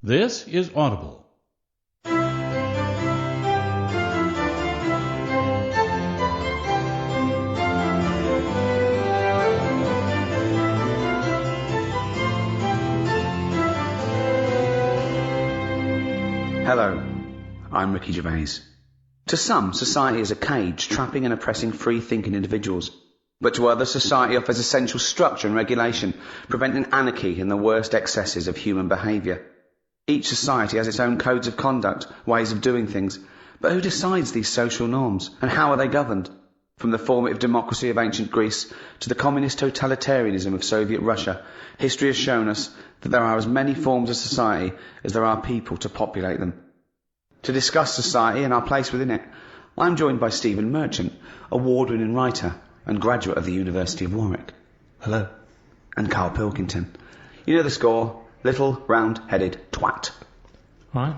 This is Audible. Hello, I'm Ricky Gervais. To some, society is a cage trapping and oppressing free-thinking individuals. But to others, society offers essential structure and regulation, preventing anarchy and the worst excesses of human behaviour. Each society has its own codes of conduct, ways of doing things. But who decides these social norms, and how are they governed? From the formative democracy of ancient Greece to the communist totalitarianism of Soviet Russia, history has shown us that there are as many forms of society as there are people to populate them. To discuss society and our place within it, I'm joined by Stephen Merchant, award-winning writer and graduate of the University of Warwick. Hello. And Karl Pilkington. You know the score, little round-headed twat. Right.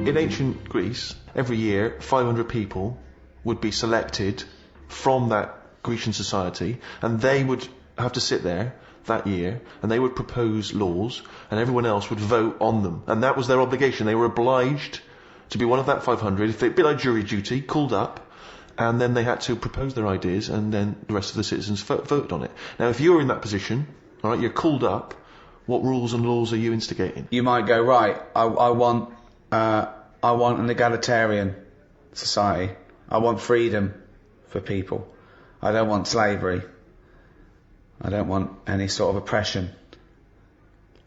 In ancient Greece, every year 500 people would be selected from that Grecian society, and they would have to sit there that year, and they would propose laws, and everyone else would vote on them. And that was their obligation. They were obliged to be one of that 500, if they, a bit like jury duty, called up, and then they had to propose their ideas, and then the rest of the citizens voted on it. Now, if you're in that position, all right, you're called up, what rules and laws are you instigating? You might go, right, I want an egalitarian society. I want freedom for people. I don't want slavery. I don't want any sort of oppression.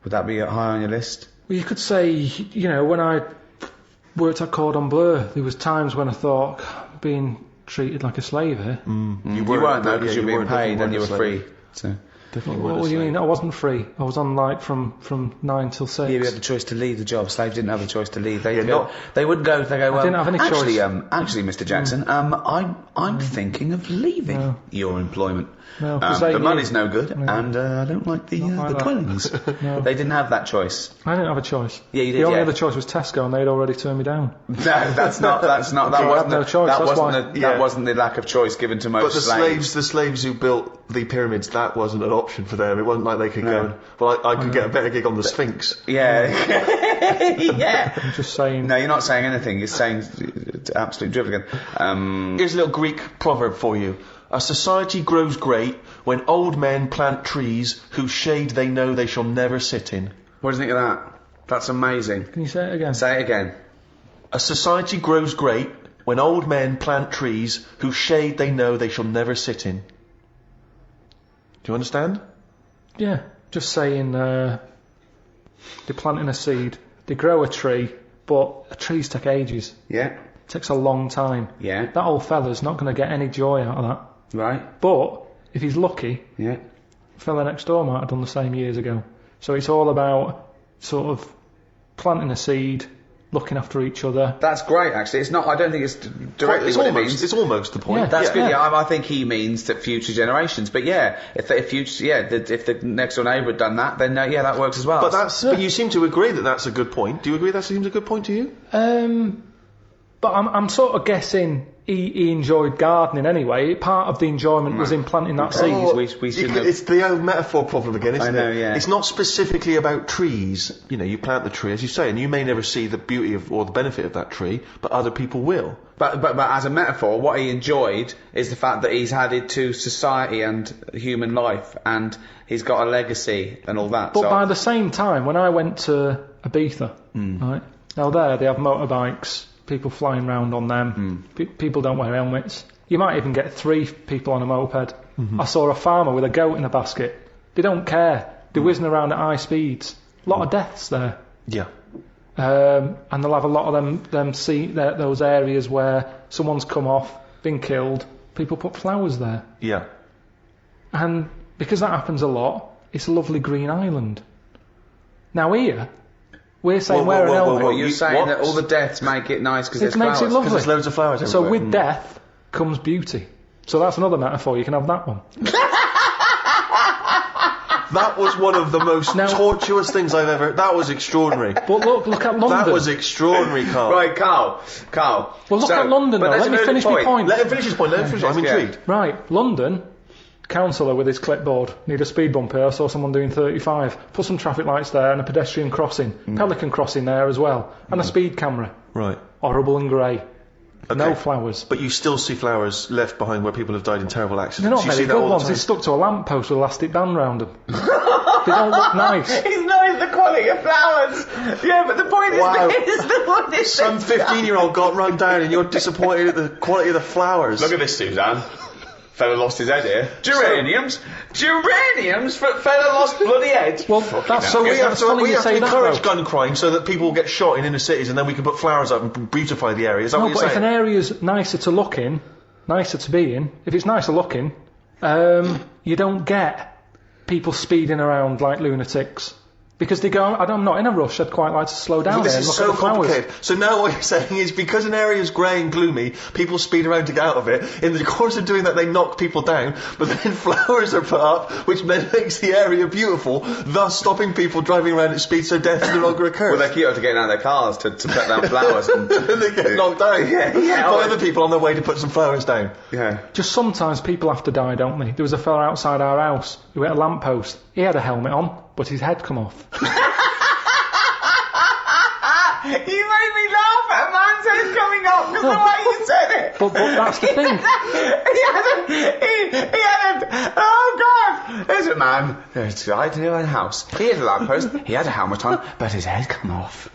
Would that be high on your list? Well, you could say, you know, when I worked at Cordon Bleu, there was times when I thought, being treated like a slave here. You weren't though, because you were being paid and you were free. So. What do you mean? I wasn't free. I was on like from 9 till 6. Yeah, you had the choice to leave the job. Slaves didn't have the choice to leave. They wouldn't go. I didn't have any actually, choice. Actually, Mr. Jackson, I'm thinking of leaving your employment. No, the money's no good, and I don't like the dwellings. No. They didn't have that choice. I didn't have a choice. Yeah, you did. The only other choice was Tesco, and they'd already turned me down. No, that's not. That wasn't. No choice. That wasn't the lack of choice given to most slaves. But the slaves who built the pyramids, that wasn't an option for them. It wasn't like they could go, well, I could get a better gig on the Sphinx. Yeah. Yeah. I'm just saying. No, you're not saying anything. You're saying absolute drivel again. Here's a little Greek proverb for you. A society grows great when old men plant trees whose shade they know they shall never sit in. What do you think of that? That's amazing. Can you say it again? Say it again. A society grows great when old men plant trees whose shade they know they shall never sit in. Do you understand? Yeah, just saying they're planting a seed, they grow a tree, but trees take ages. Yeah. It takes a long time. Yeah. That old fella's not going to get any joy out of that. Right. But if he's lucky, yeah, the fella next door might have done the same years ago. So it's all about sort of planting a seed, looking after each other. That's great, actually. It's not. I don't think it's directly what it means. It's almost the point. Yeah. That's good. Yeah, I think he means that future generations. But yeah, if the next door neighbour had done that, then yeah, that works as well. But you seem to agree that that's a good point. Do you agree that seems a good point to you? But I'm sort of guessing he enjoyed gardening anyway. Part of the enjoyment was in planting that seed. It's the old metaphor problem again, isn't it? I know, yeah. It's not specifically about trees. You know, you plant the tree, as you say, and you may never see the beauty of or the benefit of that tree, but other people will. But as a metaphor, what he enjoyed is the fact that he's added to society and human life, and he's got a legacy and all that. But by the same time, when I went to Ibiza, right, now there they have motorbikes, people flying around on them, people don't wear helmets. You might even get 3 people on a moped. I saw a farmer with a goat in a basket. They don't care. They're whizzing around at high speeds. A lot of deaths there. Yeah. And they'll have a lot of those areas where someone's come off, been killed, people put flowers there. Yeah. And because that happens a lot, it's a lovely green island. Now here, we're saying wear an helmet. You're saying that all the deaths make it nice because there's flowers. It makes it lovely. Because there's loads of flowers So everywhere. with death comes beauty. So that's another metaphor, you can have that one. That was one of the most tortuous things I've ever... That was extraordinary. But look at London. That was extraordinary, Carl. Right, Carl. Well, look at London, though. Let me finish my point. Let him finish his point. I'm intrigued. Right, London, councillor with his clipboard, need a speed bump here, I saw someone doing 35. Put some traffic lights there and a pedestrian crossing. Pelican crossing there as well. And a speed camera. Right. Horrible and grey. Okay. No flowers. But you still see flowers left behind where people have died in terrible accidents. They're not You very see that good all the ones. time. It's stuck to a lamppost with elastic band round them. They don't look nice. He's knows the quality of flowers. Yeah, but the point Wow. is Some 15-year-old got run down and you're disappointed at the quality of the flowers. Look at this, Suzanne. Fella lost his head here. Geraniums? Geraniums? Fella lost bloody head. Well, that's so we weird. have to, we have to encourage though. gun crime so that people get shot in inner cities and then we can put flowers up and beautify the area. Is that No, what you're but if saying? an area's nicer to look in, nicer to be in, if it's nicer looking, you don't get people speeding around like lunatics. Because they go, I'm not in a rush, I'd quite like to slow down This there and is look so at the flowers. complicated. So now what you're saying is because an area is grey and gloomy, people speed around to get out of it. In the course of doing that, they knock people down, but then flowers are put up, which then makes the area beautiful, thus stopping people driving around at speed so death no longer occurs. Well, they're cute to getting out of their cars to put down flowers. And they get knocked down. Yeah. By other people on their way to put some flowers down. Yeah. Just sometimes people have to die, don't they? There was a fella outside our house who hit a lamppost. He had a helmet on, but his head come off. You made me laugh at a man's head coming off because the way you said it. But that's the thing. he had a, oh God, there's a man, there's a guy in a house. He had a lamppost, he had a helmet on, but his head come off.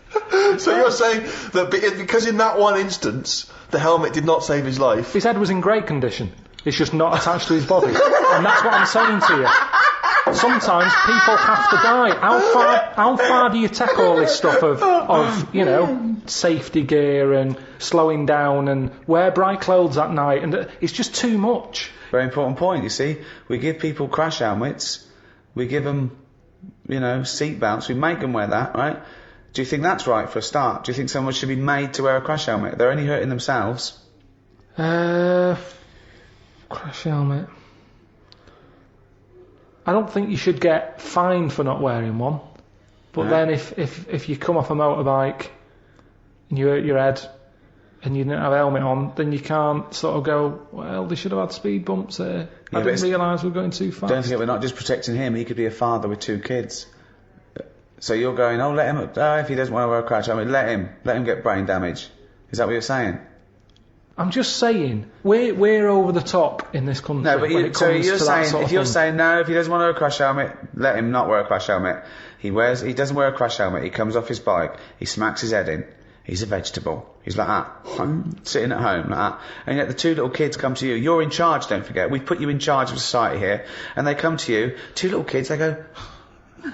So you're saying that because in that one instance, the helmet did not save his life. His head was in great condition. It's just not attached to his body. And that's what I'm saying to you. Sometimes people have to die. How far do you take all this stuff of safety gear and slowing down and wear bright clothes at night? And it's just too much. Very important point, you see. We give people crash helmets, we give them, seat belts, we make them wear that, right? Do you think that's right for a start? Do you think someone should be made to wear a crash helmet? They're only hurting themselves. Crash helmet. I don't think you should get fined for not wearing one. But then if you come off a motorbike and you hurt your head and you didn't have a helmet on, then you can't sort of go, well, they should have had speed bumps there. I didn't realise we were going too fast. Don't forget, we're not just protecting him. He could be a father with 2 kids. So you're going, let him, if he doesn't want to wear a crash helmet, let him get brain damage. Is that what you're saying? I'm just saying, we're over the top in this country. No, but you're saying, if you're saying no, if he doesn't want to wear a crash helmet, let him not wear a crash helmet. He doesn't wear a crash helmet. He comes off his bike, he smacks his head in. He's a vegetable. He's like that, sitting at home like that. And yet the 2 little kids come to you. You're in charge. Don't forget, we put you in charge of society here. And they come to you, 2 little kids. They go,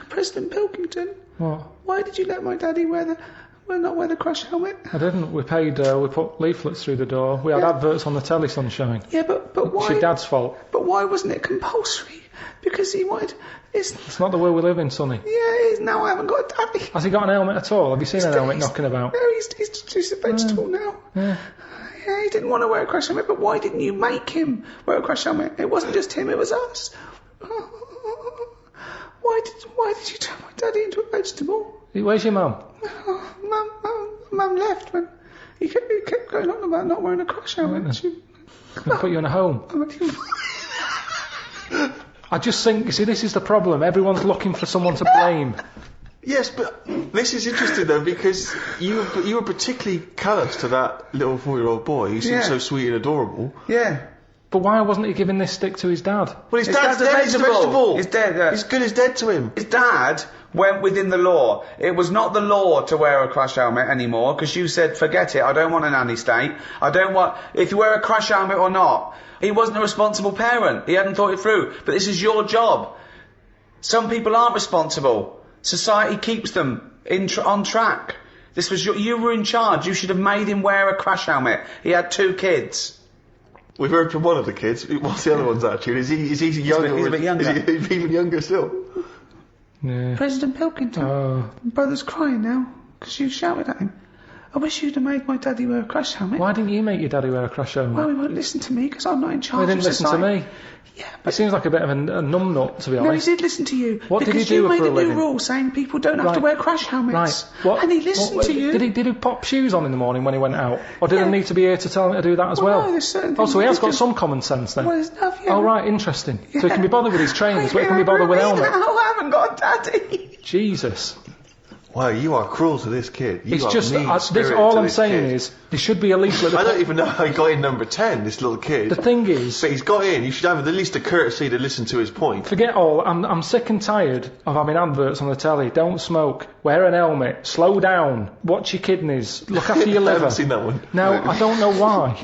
President Pilkington, what? Why did you let my daddy not wear the crash helmet? I didn't. We paid. We put leaflets through the door. We had adverts on the telly, Sunshine. Yeah, but why? It's your dad's fault. But why wasn't it compulsory? Because he wanted. It's not the way we live in, Sonny. Yeah, now I haven't got a daddy. Has he got an helmet at all? Have you seen an helmet knocking about? No, he's a vegetable now. Yeah, he didn't want to wear a crash helmet, but why didn't you make him wear a crash helmet? It wasn't just him, it was us. Why did you turn my daddy into a vegetable? Where's your mum? Mum left when he kept going on about not wearing a crash helmet. I'll put you in a home. I just think, see, this is the problem. Everyone's looking for someone to blame. Yes, but this is interesting though because you were particularly callous to that little 4-year-old boy who seemed so sweet and adorable. Yeah. But why wasn't he giving this stick to his dad? Well, his dad's dead. He's a vegetable. He's dead. He's good as dead to him. His dad went within the law. It was not the law to wear a crash helmet anymore because you said, forget it, I don't want a nanny state. I don't want, if you wear a crash helmet or not. He wasn't a responsible parent. He hadn't thought it through. But this is your job. Some people aren't responsible. Society keeps them on track. This was you were in charge. You should have made him wear a crash helmet. He had 2 kids. We've heard from one of the kids. What's the other one's attitude? Is he younger? He's a bit younger. Is he even younger still? Yeah. President Pilkington. My brother's crying now because you shouted at him. I wish you'd have made my daddy wear a crash helmet. Why didn't you make your daddy wear a crash helmet? Well, he won't listen to me because I'm not in charge He didn't of listen society. to me. Yeah, It but seems like a bit of a numbnut, to be no, he honest. did listen to you. What did because he do you made for a a new living? rule saying people don't have to Right. wear crash helmets. Right. What? And he listened to you. Did he pop shoes on in the morning when he went out? Or did he need to be here to tell him to do that as well? No, there's certain Oh, things so he you has got can- some common sense then. Well, there's enough, yeah. Oh, right, interesting. So he can be bothered with his trainers, but he can be bothered with helmet. I haven't got a daddy. Jesus. Wow, you are cruel to this kid. You It's are just, mean-spirited all to I'm this saying kid. is, there should be a leaflet. I don't even know how he got in number 10, this little kid. The thing is, But he's got in. You should have at least a courtesy to listen to his point. forget all, I'm sick and tired of having adverts on the telly. Don't smoke, wear an helmet, slow down, watch your kidneys, look after your I liver. haven't seen that one. No, I don't know why.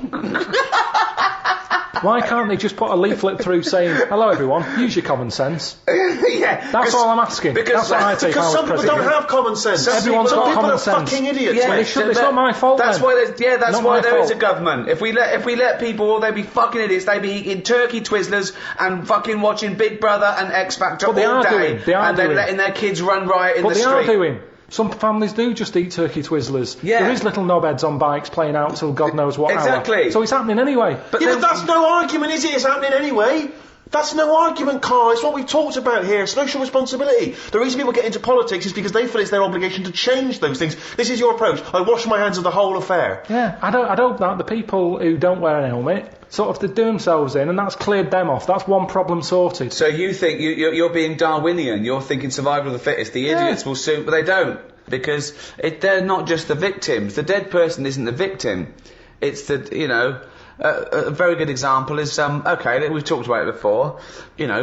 Why can't they just put a leaflet through saying, hello everyone, use your common sense? Yeah. That's all I'm asking. because- That's what I take Because out some as people president. don't have common sense. Everyone's Some got people common are sense. fucking idiots, Yeah, mate. It's not my fault That's then. why that's Not why my there is a fault. government. If we let people, they'd be fucking idiots. They'd be eating turkey Twizzlers and fucking watching Big Brother and X Factor But they all are day, doing. They are and then doing. letting their kids run riot in But the they street. are doing. Some families do just eat turkey Twizzlers. Yeah. There is little knobheads on bikes playing out till God knows what Exactly. hour. So it's happening anyway. But Yeah, then- but that's no argument, is it? It's happening anyway. That's no argument, Carl. It's what we've talked about here. Social responsibility. The reason people get into politics is because they feel it's their obligation to change those things. This is your approach. I wash my hands of the whole affair. Yeah, I don't that the people who don't wear an helmet sort of they do themselves in, and that's cleared them off. That's one problem sorted. So you think you're being Darwinian? You're thinking survival of the fittest. The idiots will soon, but they don't, because they're not just the victims. The dead person isn't the victim. It's a very good example is okay, we've talked about it before.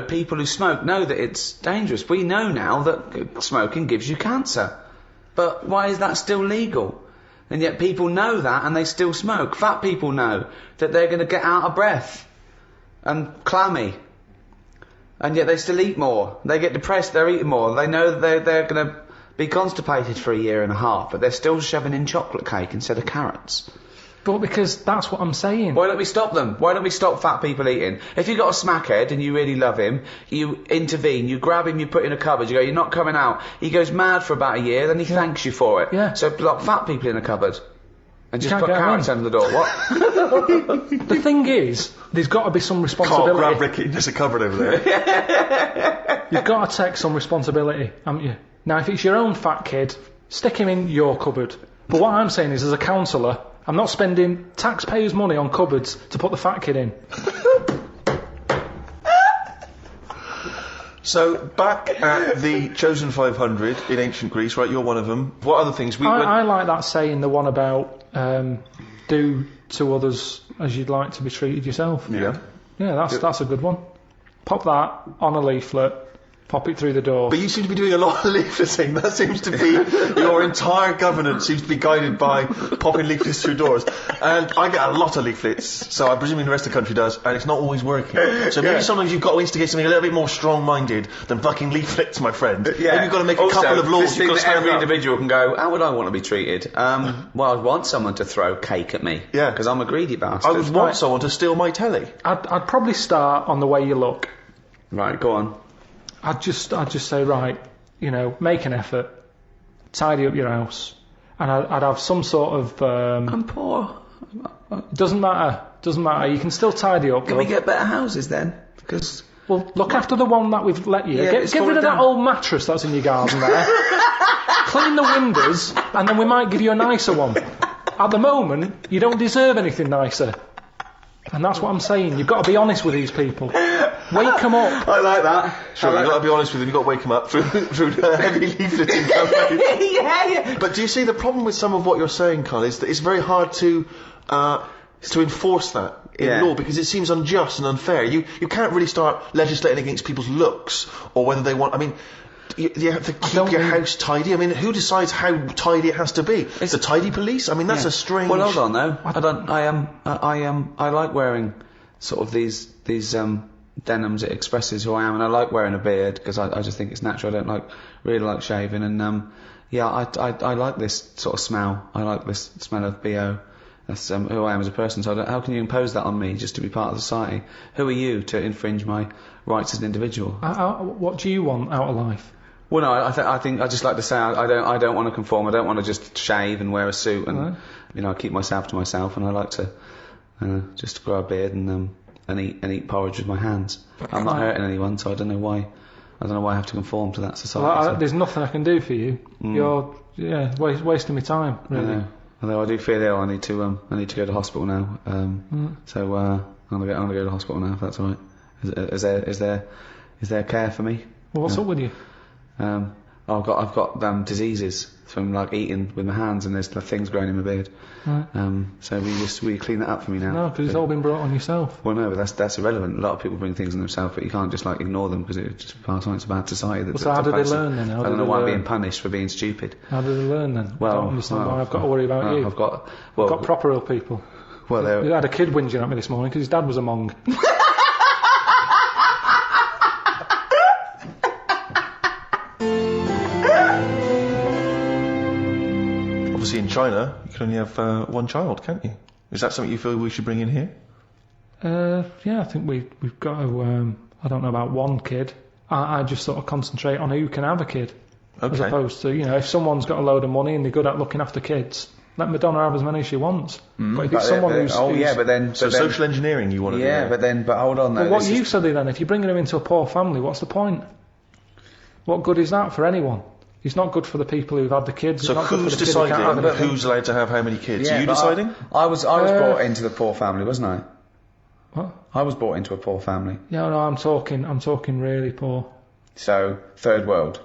People who smoke know that it's dangerous. We know now that smoking gives you cancer, but why is that still legal? And yet people know that and they still smoke. Fat people know that they're going to get out of breath and clammy, and yet they still eat more. They get depressed, they're eating more. They know that they're going to be constipated for a year and a half, but they're still shoving in chocolate cake instead of carrots. But because that's what I'm saying. Why don't we stop them? Why don't we stop fat people eating? If you've got a smackhead and you really love him, you intervene, you grab him, you put him in a cupboard, you go, you're not coming out. He goes mad for about a year, then he thanks you for it. Yeah. So lock fat people in a cupboard. And just can't put get 'em carrots in. under the door. What? The thing is, there's got to be some Carl, responsibility. grab Ricky. There's a cupboard over there. You've got to take some responsibility, haven't you? Now, if it's your own fat kid, stick him in your cupboard. But what I'm saying is, as a counsellor, I'm not spending taxpayers' money on cupboards to put the fat kid in. So, back at the Chosen 500 in ancient Greece, right, you're one of them. What other things? I like that saying, the one about do to others as you'd like to be treated yourself. Yeah. Yeah, that's a good one. Pop that on a leaflet, pop it through the door. But you seem to be doing a lot of leafleting. That seems to be your entire governance seems to be guided by popping leaflets through doors. And I get a lot of leaflets, so I'm presuming the rest of the country does, and it's not always working. So maybe sometimes you've got to instigate something a little bit more strong-minded than fucking leaflets, my friend. Maybe you've got to make a Also, couple of laws. this thing You've got to that stand every up. individual can go, how would I want to be treated? Well, I'd want someone to throw cake at me. Yeah. Because I'm a greedy bastard. I would want someone to steal my telly. I'd probably start on the way you look. Right, go on. I'd just say, right, make an effort, tidy up your house, and I'd have some sort of. I'm poor. Doesn't matter. You can still tidy up. Can we get better houses then? Because Well, look after the one that we've let you. Yeah, Get it's rid of fallen that down. old mattress that's in your garden there. Clean the windows, and then we might give you a nicer one. At the moment, you don't deserve anything nicer. And that's what I'm saying. You've got to be honest with these people. Wake them up. I like that. Sure, you've got to be honest with them. You've got to wake them up through the heavy leafleting campaign. yeah. But do you see the problem with some of what you're saying, Carl, is that it's very hard to enforce that in Yeah. law because it seems unjust and unfair. You can't really start legislating against people's looks or whether they want. I mean, you have to keep your house tidy. I mean, who decides how tidy it has to be? It's the tidy police. I mean, that's a strange. Well, hold on though. I like wearing sort of these denims. It expresses who I am, and I like wearing a beard because I just think it's natural. I don't really like shaving, and I like this sort of smell. I like this smell of BO. That's who I am as a person. So how can you impose that on me just to be part of society? Who are you to infringe my rights as an individual? What do you want out of life? Well, no, I think I just like to say I don't want to conform. I don't want to just shave and wear a suit and I keep myself to myself, and I like to just grow a beard and eat porridge with my hands. I'm not hurting anyone, so I don't know why I have to conform to that society. Well, there's nothing I can do for you. You're wasting my time, really. Although I do feel ill, I need to go to the hospital now. So I'm gonna go to the hospital now, if that's all right. Is there care for me? Well, what's up with you? I've got diseases from like eating with my hands, and there's things growing in my beard. Right. So we clean that up for me now. No, because it's all been brought on yourself. Well, no, but that's irrelevant. A lot of people bring things on themselves, but you can't just like ignore them because it's just part of it's a bad society. So how did they learn then? I don't know why I'm being punished for being stupid. How did they learn then? Well, I don't understand why I've got to worry about you. I've got proper ill people. Well, I had a kid whinging at me this morning because his dad was a Mong. Obviously, in China, you can only have one child, can't you? Is that something you feel we should bring in here? Yeah, I think we've got to. I don't know about one kid. I just sort of concentrate on who can have a kid, as opposed to if someone's got a load of money and they're good at looking after kids, let Madonna have as many as she wants. But if it's someone who's social engineering you want to do. But hold on. But what you said then, if you're bringing them into a poor family, what's the point? What good is that for anyone? It's not good for the people who've had the kids. So who's deciding who's allowed to have how many kids? Are you deciding? I was brought into the poor family, wasn't I? What? I was brought into a poor family. Yeah, no, I'm talking really poor. So third world.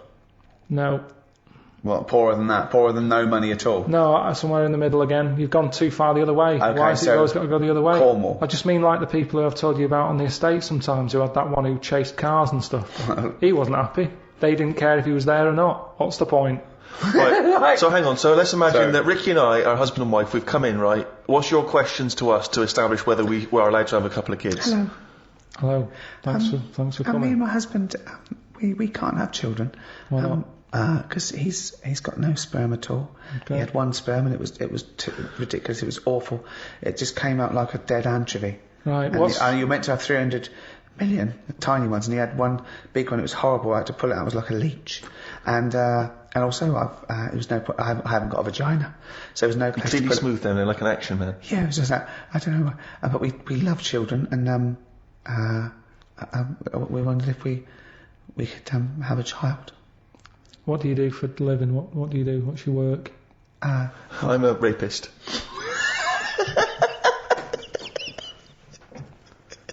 No. What, poorer than that? Poorer than no money at all? No, somewhere in the middle again. You've gone too far the other way. Okay, why has it always got to go the other way? Cornwall. I just mean like the people who I've told you about on the estate sometimes, who had that one who chased cars and stuff. He wasn't happy. They didn't care if he was there or not. What's the point? Right. So hang on. So let's imagine that Ricky and I are husband and wife. We've come in, right? What's your questions to us to establish whether we are allowed to have a couple of kids? Hello. Thanks for coming. Me and my husband, we can't have children. Why not? Because he's got no sperm at all. Okay. He had one sperm and it was too ridiculous. It was awful. It just came out like a dead anchovy. Right. And you're meant to have 300 million tiny ones, and he had one big one. It was horrible. I had to pull it out. It was like a leech. And also, I haven't got a vagina, so there's no place completely to smooth down there, like an action man. Yeah, it was just that. I don't know, but we love children, and we wondered if we could have a child. What do you do for a living? What do you do? What's your work? I'm a rapist.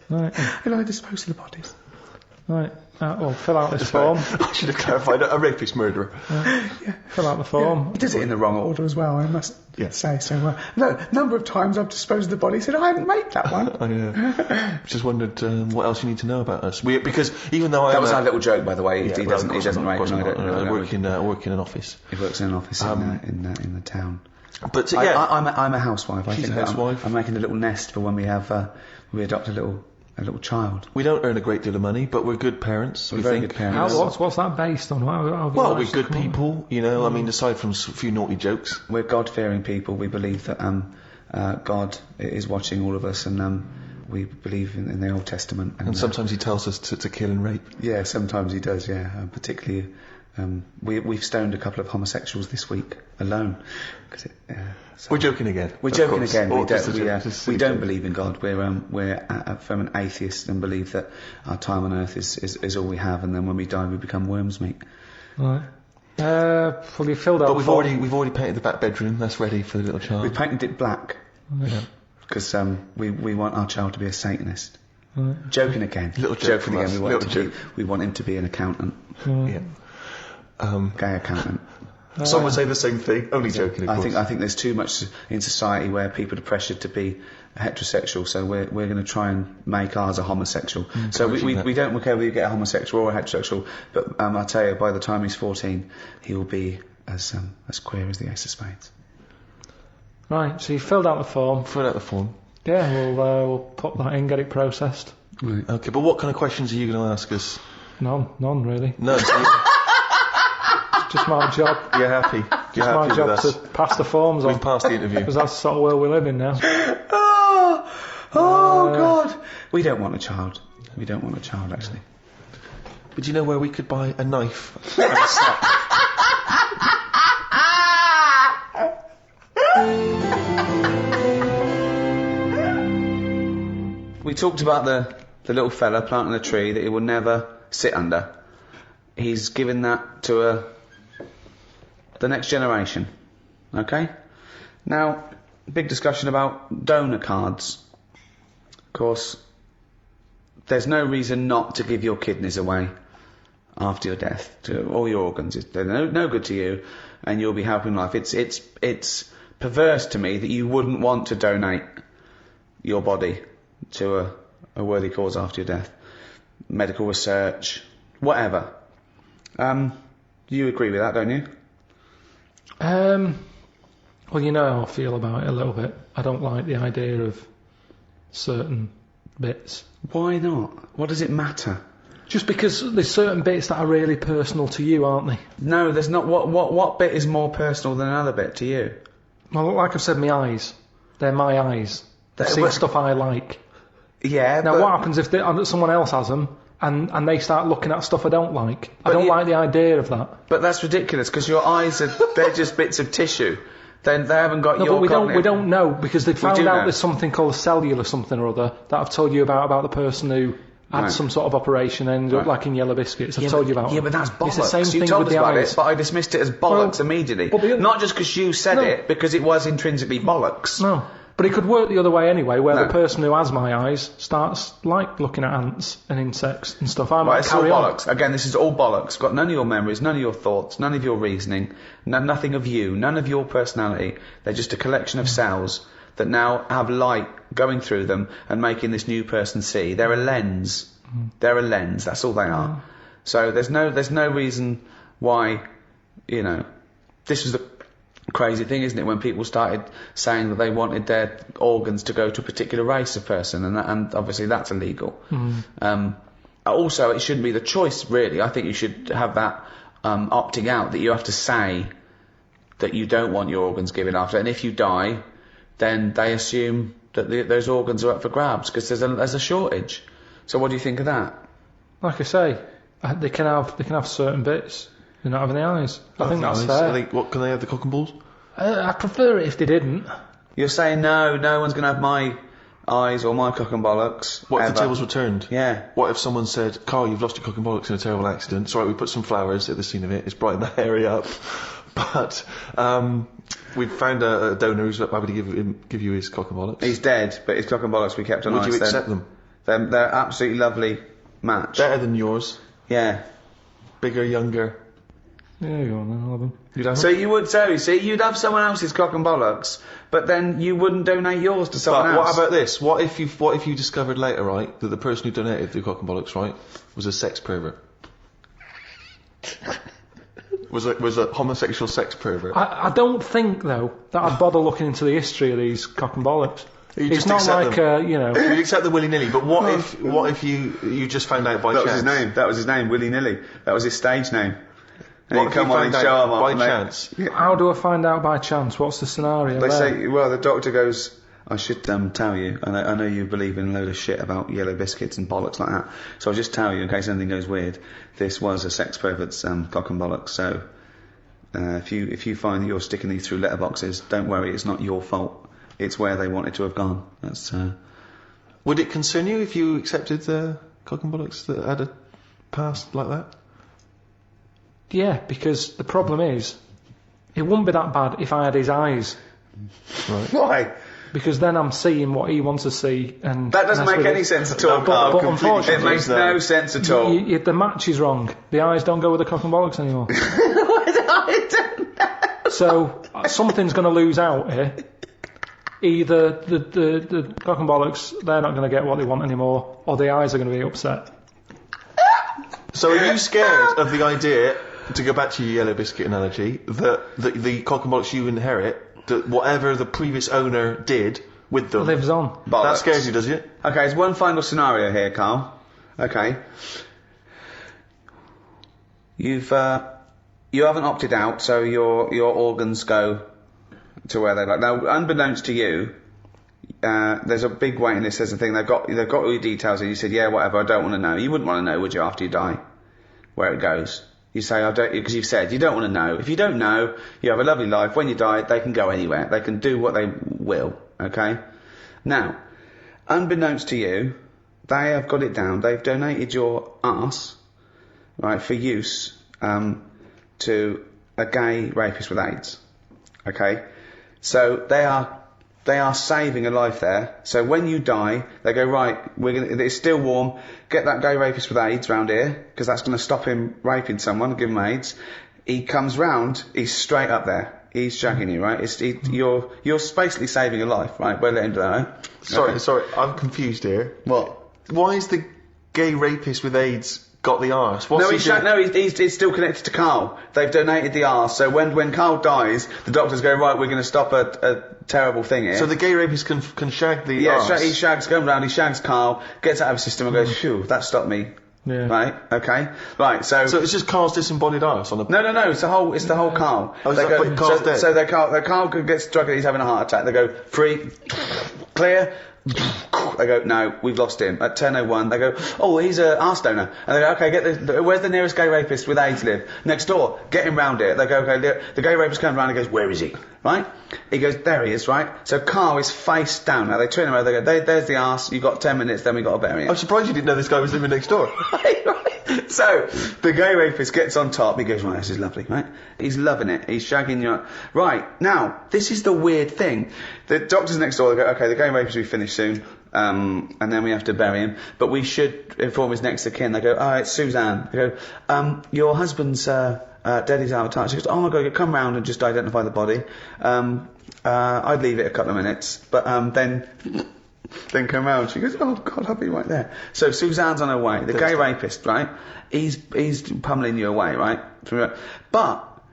Right. And I dispose of the bodies. Right. Well, fill out this form. I should have clarified. A rapist murderer. Yeah. Fill out the form. Yeah. He does it in the wrong order as well, I must say. So, no, number of times I've disposed of the body. He said, I haven't made that one. I just wondered what else you need to know about us. Because even though that was our little joke, by the way. He doesn't rape. I work in an office. He works in an office in the town. But I'm a housewife. She's a housewife. I'm making a little nest for when we adopt a little child. We don't earn a great deal of money, but we're good parents. We're very good parents. What's that based on? Well, we're good people, I mean, aside from a few naughty jokes. We're God-fearing people. We believe that God is watching all of us, and we believe in the Old Testament. And sometimes he tells us to kill and rape. Yeah, sometimes he does, yeah. Particularly, we've stoned a couple of homosexuals this week alone. We're joking again. We're joking again. We don't believe in God. We're from an atheist and believe that our time on earth is all we have, and then when we die we become worms meat. Right. Well, you filled out. But we've already painted the back bedroom. That's ready for the little child. We painted it black. Because we want our child to be a Satanist. Right. Joking again. Little joke from us. We want him to be an accountant. Right. Yeah. Gay accountant. Some would say the same thing, only joking, of course. I think there's too much in society where people are pressured to be heterosexual, so we're going to try and make ours a homosexual. So we don't care whether you get a homosexual or a heterosexual, but I tell you, by the time he's 14, he will be as queer as the Ace of Spades. Right, so you filled out the form. Yeah, we'll pop that in, get it processed. Right. Okay, but what kind of questions are you going to ask us? None really. None. Just my job. You're happy. You're happy my job with us. to pass the forms on. We've passed the interview. Because that's the sort of world we live in now. God. We don't want a child. We don't want a child, actually. But do you know where we could buy a knife and a sack? We talked about the little fella planting a tree that he will never sit under. He's given that to the next generation. Okay? Now, big discussion about donor cards. Of course, there's no reason not to give your kidneys away after your death, to all your organs. They're no good to you, and you'll be helping life. It's perverse to me that you wouldn't want to donate your body to a worthy cause after your death. Medical research, whatever. You agree with that, don't you? Well, you know how I feel about it a little bit. I don't like the idea of certain bits. Why not? What does it matter? Just because there's certain bits that are really personal to you, aren't they? No, there's not. What bit is more personal than another bit to you? Well, like I've said, my eyes. They're my eyes. They see stuff I like. Yeah. Now, what happens if someone else has them and they start looking at stuff I don't like? I don't like the idea of that. But that's ridiculous, because your eyes they're just bits of tissue. They haven't got your. But we don't know, because they found out know. there's something called cellular something or other that I've told you about the person who had some sort of operation and ended up like in Yellow Biscuits. I've told you about. Yeah, but that's bollocks. It's the same you thing told with us the about eyes. it, but I dismissed it as bollocks immediately. Not just because you said it, because it was intrinsically bollocks. No. But it could work the other way anyway, where the person who has my eyes starts looking at ants and insects and stuff. I might It's all carry on. bollocks. Again, this is all bollocks. Got none of your memories, none of your thoughts, none of your reasoning, nothing of you, none of your personality. They're just a collection of cells that now have light going through them and making this new person see. They're a lens. They're a lens. That's all they are. So there's no reason why, this was the crazy thing, isn't it, when people started saying that they wanted their organs to go to a particular race of person, and obviously that's illegal. Also, it shouldn't be the choice, really. I think you should have that opting out, that you have to say that you don't want your organs given after, and if you die, then they assume that those organs are up for grabs because there's a shortage. So what do you think of that? Like I say, they can have certain bits. They're not having the eyes. I think that's fair. Can they have the cock and balls? I'd prefer it if they didn't. You're saying no one's going to have my eyes or my cock and bollocks. What if the tables were turned? Yeah. What if someone said, Carl, you've lost your cock and bollocks in a terrible accident. It's all right, we put some flowers at the scene of it. It's brightened the area up. But we've found a donor who's happy to give you his cock and bollocks. He's dead, but his cock and bollocks we kept on ice. Would you accept them? They're absolutely lovely match. Better than yours. Yeah. Bigger, younger. Yeah, go on then, I'll have them. You'd have So you would you'd have someone else's cock and bollocks, but then you wouldn't donate yours to someone else. What about this? What if you discovered later, right, that the person who donated the cock and bollocks, right, was a sex pervert? was a homosexual sex pervert? I don't think though that I'd bother looking into the history of these cock and bollocks. It's not like You accept the willy-nilly, but what if you just found out by chance? That was his name, willy-nilly. That was his stage name. And What he'd if come you on and found show out him off. by and chance? How do I find out by chance? What's the scenario They there? say, well, the doctor goes, I should tell you, I know you believe in a load of shit about Yellow Biscuits and bollocks like that, so I'll just tell you in case anything goes weird, this was a sex pervert's cock and bollocks, so if you find that you're sticking these through letterboxes, don't worry, it's not your fault, it's where they wanted to have gone. That's Would it concern you if you accepted the cock and bollocks that had a past like that? Yeah, because the problem is, it wouldn't be that bad if I had his eyes. Right. Why? Because then I'm seeing what he wants to see, and That doesn't make any sense at all, Carl. but unfortunately, It makes no sense at all. The match is wrong. The eyes don't go with the cock and bollocks anymore. I don't know. So something's going to lose out here. Either the cock and bollocks, they're not going to get what they want anymore, or the eyes are going to be upset. So are you scared of the idea, to go back to your Yellow Biscuit analogy, that the cock and bollocks you inherit, that whatever the previous owner did with them Lives on. Bollocks. that scares you, does it? Okay, there's one final scenario here, Carl. Okay. You haven't opted out, so your organs go to where they like. Now, unbeknownst to you, there's a big waiting list. There's a thing they've got all your details, and you said, yeah, whatever. I don't want to know. You wouldn't want to know, would you, after you die? where it goes. You say, I don't, because you've said you don't want to know. If you don't know, you have a lovely life. When you die, they can go anywhere. They can do what they will, okay? Now, unbeknownst to you, they have got it down. They've donated your arse, right, for use to a gay rapist with AIDS, okay? So they are saving a life there. So when you die, they go, right, it's still warm, get that gay rapist with AIDS round here, because that's going to stop him raping someone, give him AIDS. He comes round, he's straight up there. He's shagging you, right? You're basically saving a life, right? We'll let him do that, right? Sorry, I'm confused here. What? Why is the gay rapist with AIDS got the arse? He's still connected to Karl. They've donated the arse. So when Karl dies, the doctors go, right, we're going to stop a terrible thing here. So the gay rapist can shag the arse? Yeah, he shags, goes round, he shags Karl, gets out of his system and goes, phew, that stopped me. Yeah. Right, okay. Right, so it's just Karl's disembodied arse on the... No, it's the whole Karl. But Karl's dead. So Karl gets struck and he's having a heart attack. They go, free, clear. They go, no, we've lost him. At 10:01, they go, oh, he's an arse donor. And they go, okay, where's the nearest gay rapist with AIDS live? Next door, get him round here. They go, okay, the gay rapist comes round and goes, where is he? Right? He goes, there he is, right? So Karl is face down. Now they turn him around, they go, there's the arse, you've got 10 minutes, then we've got to bury him. I'm surprised you didn't know this guy was living next door. Right. So, the gay rapist gets on top, he goes, right, this is lovely, right? He's loving it, he's shagging you. Right, now, this is the weird thing. The doctors next door, they go, okay, the gay rapist will be finished soon, and then we have to bury him, but we should inform his next of kin. They go, oh, it's Suzanne. They go, your husband's dead, he's out of touch. She goes, oh my God, come round and just identify the body. I'd leave it a couple of minutes, but then come round. She goes, oh God, I'll be right there. So Suzanne's on her way. The gay rapist, right? He's pummeling you away, right? But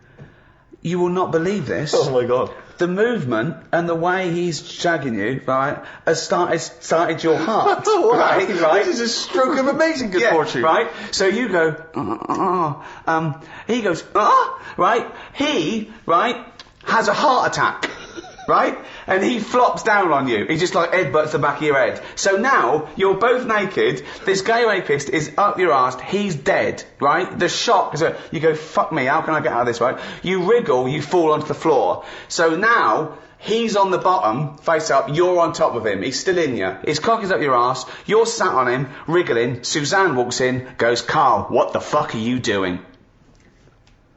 you will not believe this. Oh my God. The movement and the way he's shagging you, right, has started your heart. Oh, wow. Right? This is a stroke of amazing good fortune. Right? So you go, he goes, right? He, right, has a heart attack. Right? And he flops down on you. He just like headbutts the back of your head. So now, you're both naked, this gay rapist is up your arse, he's dead, right? The shock is you go, fuck me, how can I get out of this, right? You wriggle, you fall onto the floor. So now, he's on the bottom, face up, you're on top of him, he's still in you. His cock is up your arse, you're sat on him, wriggling, Suzanne walks in, goes, Karl, what the fuck are you doing?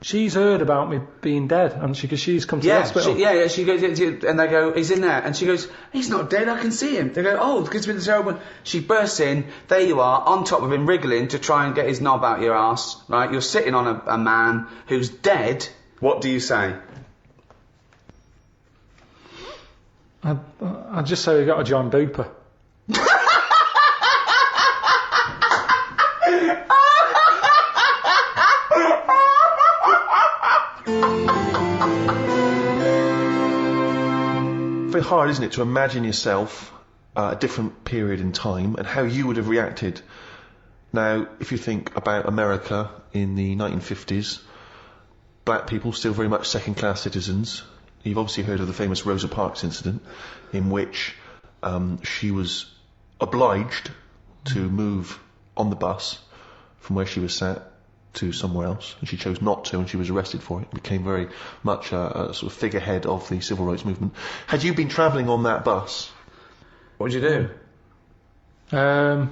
She's heard about me being dead, hasn't she? Because she's come to the hospital. She goes, and they go, he's in there. And she goes, he's not dead, I can see him. They go, oh, because with the terrible... She bursts in, there you are, on top of him, wriggling to try and get his knob out your arse, right? You're sitting on a man who's dead. What do you say? I'd just say we got to join Booper. Very hard, isn't it, to imagine yourself a different period in time and how you would have reacted. Now, if you think about America in the 1950s, black people still very much second-class citizens. You've obviously heard of the famous Rosa Parks incident, in which she was obliged to move on the bus from where she was sat to somewhere else, and she chose not to, and she was arrested for it. It became very much a sort of figurehead of the civil rights movement. Had you been travelling on that bus, what would you do? And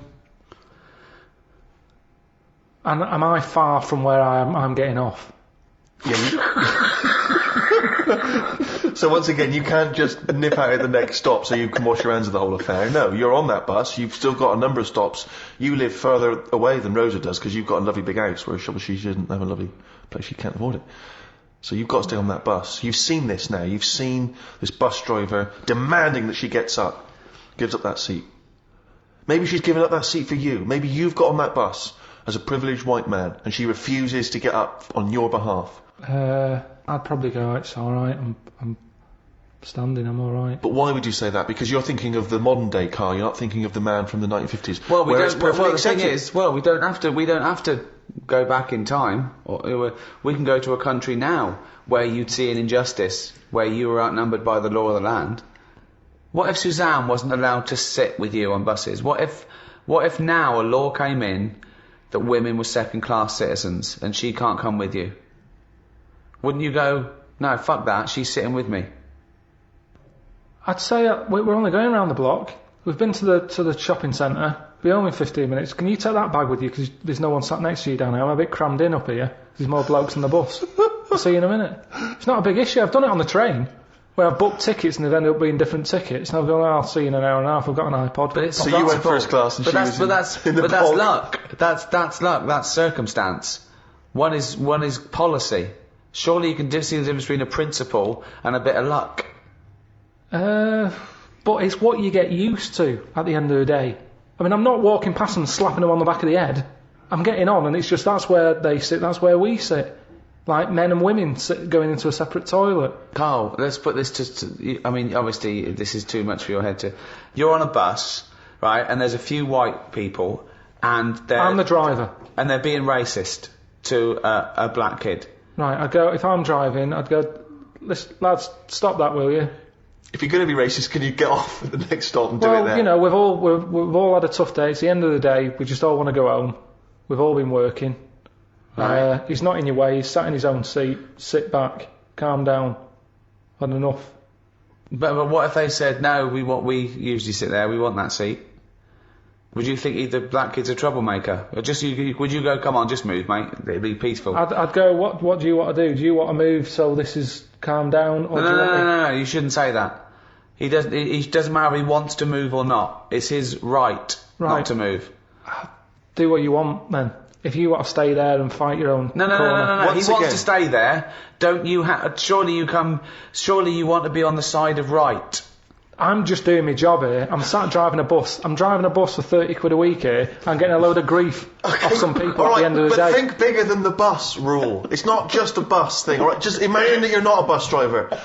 am I far from where I'm getting off? So once again, you can't just nip out at the next stop so you can wash your hands of the whole affair. No, you're on that bus, you've still got a number of stops. You live further away than Rosa does because you've got a lovely big house, whereas she doesn't have a lovely place, she can't afford it. So you've got to stay on that bus. You've seen this now, you've seen this bus driver demanding that she gets up, gives up that seat. Maybe she's given up that seat for you. Maybe you've got on that bus as a privileged white man and she refuses to get up on your behalf. I'd probably go, it's alright, I'm standing, I'm alright. But why would you say that? Because you're thinking of the modern day Karl, you're not thinking of the man from the 1950s. Well, the thing is, we don't have to go back in time. We can go to a country now where you'd see an injustice, where you were outnumbered by the law of the land. What if Suzanne wasn't allowed to sit with you on buses? What if now a law came in that women were second-class citizens and she can't come with you, wouldn't you go, no, fuck that, she's sitting with me? I'd say we're only going around the block. We've been to the shopping centre. Be home in 15 minutes. Can you take that bag with you? Because there's no one sat next to you down here. I'm a bit crammed in up here. There's more blokes on the bus. I'll see you in a minute. It's not a big issue. I've done it on the train, where I've booked tickets and they've ended up being different tickets. And I've gone, I'll see you in an hour and a half. I've got an iPod. But so you went first class and she was in the But that's luck. That's luck. That's circumstance. One is policy. Surely you can see the difference between a principle and a bit of luck. But it's what you get used to at the end of the day. I mean, I'm not walking past them slapping them on the back of the head. I'm getting on, and it's just that's where they sit, that's where we sit. Like men and women going into a separate toilet. Carl, let's put this to I mean, obviously, this is too much for your head to... You're on a bus, right, and there's a few white people, and I'm the driver. And they're being racist to a black kid. Right, I'd go, if I'm driving, I'd go, lads, stop that, will you? If you're going to be racist, can you get off at the next stop and do it there? Well, you know, we've all had a tough day. It's the end of the day. We just all want to go home. We've all been working. Right. He's not in your way. He's sat in his own seat. Sit back. Calm down. Had enough. But what if they said, no, we usually sit there, we want that seat? Would you think the black kid's a troublemaker? Or would you go, come on, just move, mate, it'd be peaceful? I'd go, what do you want to do? Do you want to move so this is calm down? Or No, you shouldn't say that. He doesn't matter if he wants to move or not. It's his right not to move. Do what you want, then. If you want to stay there and fight your own corner. No. He wants to stay there. Don't you surely you want to be on the side of right. I'm just doing my job here. I'm sat driving a bus. I'm driving a bus for 30 quid a week here. I'm getting a load of grief off some people at the end of the day. But think bigger than the bus rule. It's not just a bus thing, alright? Just imagine that you're not a bus driver.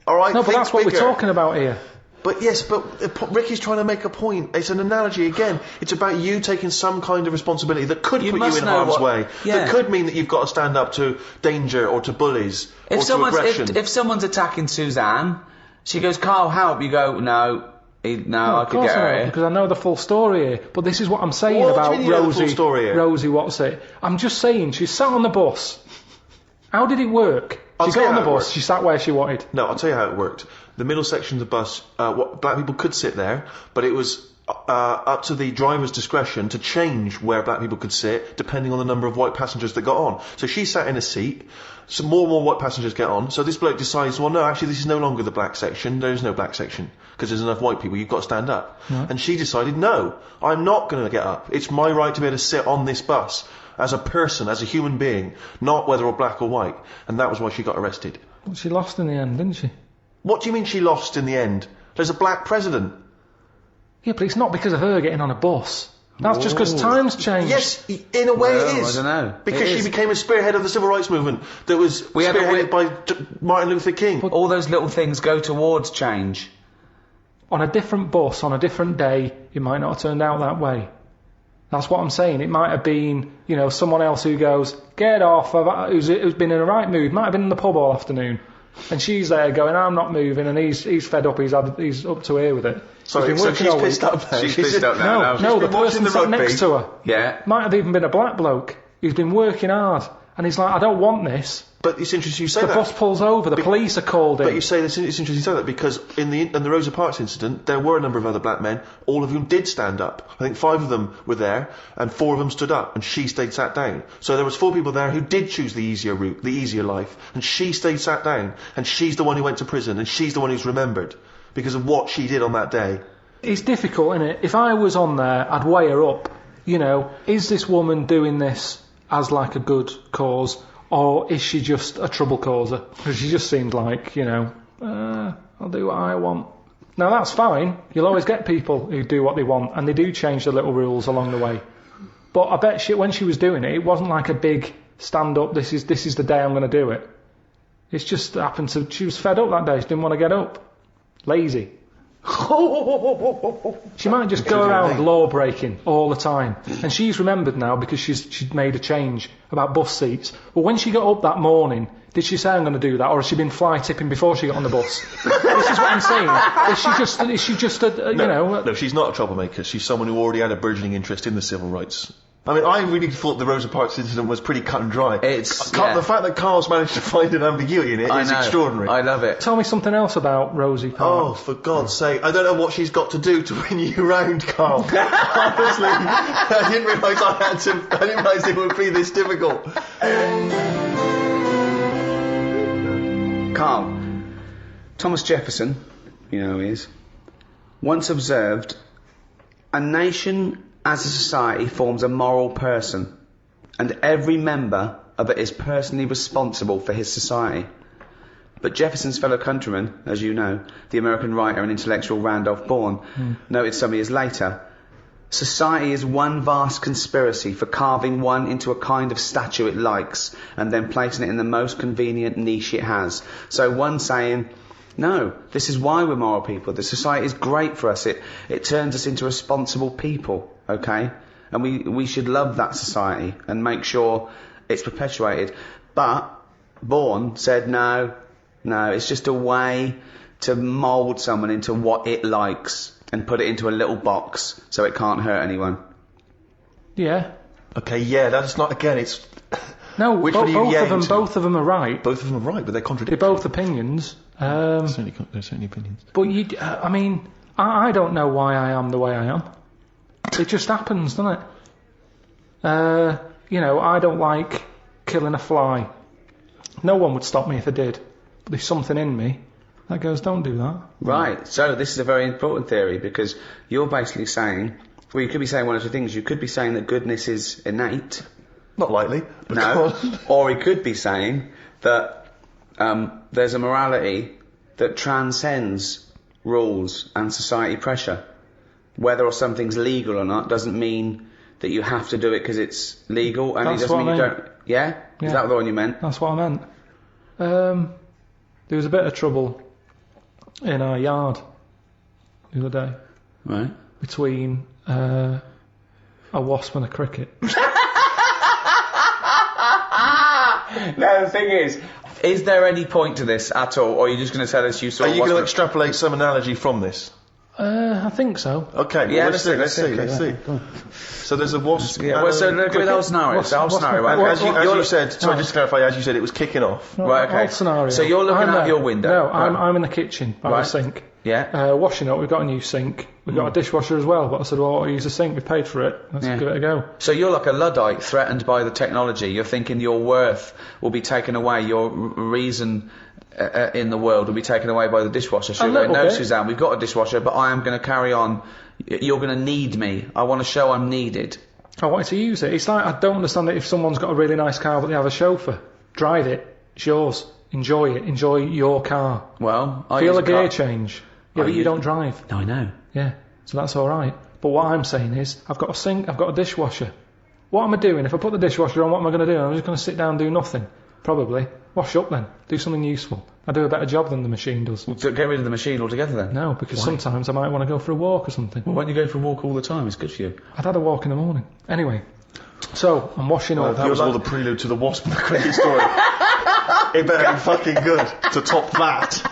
Alright? No, but that's what we're talking about here. But yes, but Ricky's trying to make a point. It's an analogy again. It's about you taking some kind of responsibility that could put you in harm's way. Yeah. That could mean that you've got to stand up to danger or to bullies or to aggression. If someone's attacking Suzanne, she goes, Carl, help. You go, no, I could get her here. Because I know the full story here. But this is what I'm saying about Rosie, what's it? I'm just saying, she sat on the bus. How did it work? She got on the bus, she sat where she wanted. No, I'll tell you how it worked. The middle section of the bus, black people could sit there, but it was up to the driver's discretion to change where black people could sit, depending on the number of white passengers that got on. So she sat in a seat, some more and more white passengers get on, so this bloke decides, well, no, actually, this is no longer the black section, there is no black section, because there's enough white people, you've got to stand up. Right. And she decided, no, I'm not going to get up. It's my right to be able to sit on this bus, as a person, as a human being, not whether or black or white. And that was why she got arrested. Well, she lost in the end, didn't she? What do you mean she lost in the end? There's a black president. Yeah, but it's not because of her getting on a bus. That's just because times changed. Yes, in a way it is. I don't know. Because she became a spearhead of the civil rights movement that was spearheaded by Martin Luther King. But all those little things go towards change. On a different bus, on a different day, it might not have turned out that way. That's what I'm saying. It might have been, someone else who goes, get off, who's been in a right mood, might have been in the pub all afternoon. And she's there going, I'm not moving, and he's fed up, he's up to here with it. Sorry, so she's pissed up now? She's pissed up now. No, the person sat next to her. Yeah. Might have even been a black bloke who's been working hard. And he's like, I don't want this. But it's interesting you say that. The bus pulls over, the police are called in. But you say this, it's interesting you say that because in the Rosa Parks incident, there were a number of other black men, all of whom did stand up. I think 5 of them were there, and 4 of them stood up, and she stayed sat down. So there was 4 people there who did choose the easier route, the easier life, and she stayed sat down, and she's the one who went to prison, and she's the one who's remembered because of what she did on that day. It's difficult, isn't it? If I was on there, I'd weigh her up. Is this woman doing this as like a good cause? Or is she just a trouble causer? Because she just seemed like, I'll do what I want. Now that's fine. You'll always get people who do what they want, and they do change the little rules along the way. But I bet when she was doing it, it wasn't like a big stand up, this is the day I'm going to do it. It's just happened to, she was fed up that day, she didn't want to get up. Lazy. She might just go around law breaking all the time, and she's remembered now because she'd made a change about bus seats. But when she got up that morning, did she say I'm going to do that, or has she been fly tipping before she got on the bus? This is what I'm saying. Is she just No, she's not a troublemaker. She's someone who already had a burgeoning interest in the civil rights I mean, I really thought the Rosa Parks incident was pretty cut and dry. The fact that Carl's managed to find an ambiguity in it is extraordinary. I love it. Tell me something else about Rosie Parks. Oh, for God's sake. I don't know what she's got to do to win you round, Carl. Honestly, I didn't realise it would be this difficult. Carl, Thomas Jefferson, you know who he is, once observed, a nation as a society forms a moral person, and every member of it is personally responsible for his society. But Jefferson's fellow countryman, as you know, the American writer and intellectual Randolph Bourne, noted some years later, society is one vast conspiracy for carving one into a kind of statue it likes, and then placing it in the most convenient niche it has. So one saying, no, this is why we're moral people. The society is great for us. It turns us into responsible people, okay? And we should love that society and make sure it's perpetuated. But Bourne said, no, it's just a way to mould someone into what it likes and put it into a little box so it can't hurt anyone. Yeah. Okay, yeah, that's not, again, it's... No, Which one are you yaying to? both of them are right. Both of them are right, but they're contradictory. They're both opinions. They're certainly opinions. But I mean, I don't know why I am the way I am. It just happens, doesn't it? I don't like killing a fly. No one would stop me if I did. But there's something in me that goes, don't do that. Right, so this is a very important theory, because you're basically saying, well, you could be saying one of two things. You could be saying that goodness is innate. Not likely. No. Or he could be saying that there's a morality that transcends rules and society pressure. Whether or something's legal or not doesn't mean that you have to do it because it's legal, and it doesn't mean you don't... Yeah? Is that the one you meant? That's what I meant. There was a bit of trouble in our yard the other day. Right. Between a wasp and a cricket. No, the thing is there any point to this at all, or are you just going to tell us you saw... Are you going to extrapolate some analogy from this? I think so. Okay, yeah, well, let's see. So there's a wasp... Yeah, well, so look at the whole scenario. As you said, sorry, just to clarify, as you said, it was kicking off. Right, okay. Whole scenario. So you're looking out your window. No, I'm in the kitchen by the sink. Yeah. Washing up, we've got a new sink. We've got a dishwasher as well, but I said, well, I'll use a sink, we paid for it. Let's give it a go. So you're like a Luddite threatened by the technology. You're thinking your worth will be taken away, your reason in the world will be taken away by the dishwasher. So you're going, no, Suzanne, we've got a dishwasher, but I am going to carry on. You're going to need me. I want to show I'm needed. I wanted to use it. It's like, I don't understand it if someone's got a really nice car but they have a chauffeur. Drive it. It's yours. Enjoy it. Enjoy your car. Well, feel a gear change. Yeah, but you don't drive. No, I know. Yeah, so that's all right. But what I'm saying is, I've got a sink, I've got a dishwasher. What am I doing? If I put the dishwasher on, what am I going to do? I'm just going to sit down and do nothing. Probably. Wash up then. Do something useful. I do a better job than the machine does. Well, get rid of the machine altogether then? No, because sometimes I might want to go for a walk or something. Well, why don't you go for a walk all the time? It's good for you. I'd had a walk in the morning. Anyway, so I'm washing up. That was all the prelude to the wasp and the cricket story. It better be fucking good to top that.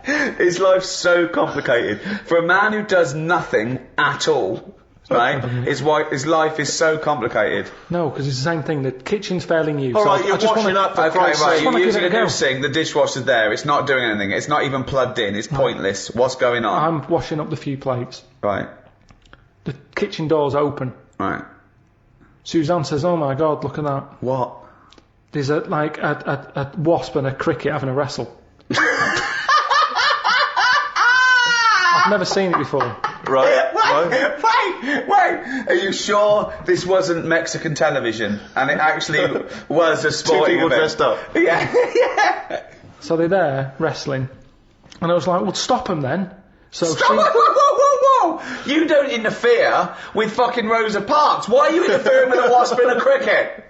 His life's so complicated. For a man who does nothing at all, right? His life is so complicated. No, because it's the same thing. The kitchen's failing new. All right, you're washing up for Christ's sake. You're using a new sink. The dishwasher's there. It's not doing anything. It's not even plugged in. It's pointless. What's going on? I'm washing up the few plates. Right. The kitchen door's open. Right. Suzanne says, "Oh my God, look at that." What? There's a wasp and a cricket having a wrestle. I've never seen it before. Wait! Are you sure this wasn't Mexican television and it actually was a sporting Two people event? dressed up. Yeah. So they're there wrestling, and I was like, "Well, stop them then." So Stop! Whoa! You don't interfere with fucking Rosa Parks. Why are you interfering with a wasp and a cricket?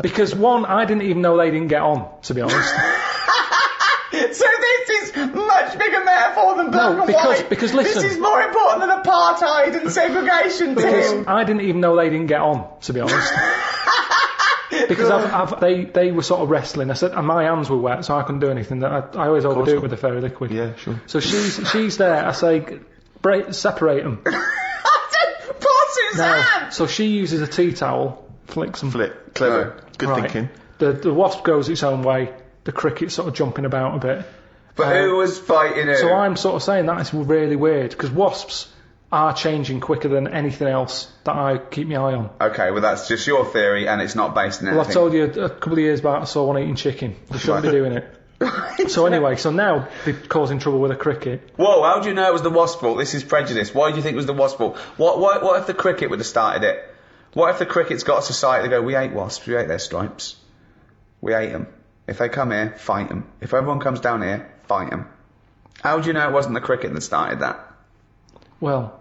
Because one, I didn't even know they didn't get on, to be honest. So this is much bigger metaphor than black and white. Because listen, this is more important than apartheid and segregation. Because I didn't even know they didn't get on, to be honest. Because they were sort of wrestling. I said, and my hands were wet, so I couldn't do anything. I always overdo it with the fairy liquid. Yeah, sure. So she's there. I say, separate them. Of course Suzanne! So she uses a tea towel, flicks them. Flick. Clever. Right. Good Right. thinking. The wasp goes its own way. The cricket's sort of jumping about a bit. But who was fighting who? So I'm sort of saying that is really weird because wasps are changing quicker than anything else that I keep my eye on. Okay, well that's just your theory and it's not based on anything. Well, I told you a couple of years back I saw one eating chicken. They shouldn't be doing it. So anyway, so now they're causing trouble with a cricket. Whoa, how do you know it was the wasp's fault? This is prejudice. Why do you think it was the wasp's fault? What if the cricket would have started it? What if the cricket's got a society to go, we hate wasps, we hate their stripes. We hate them. If they come here, fight them. If everyone comes down here, fight them. How do you know it wasn't the cricket that started that? Well,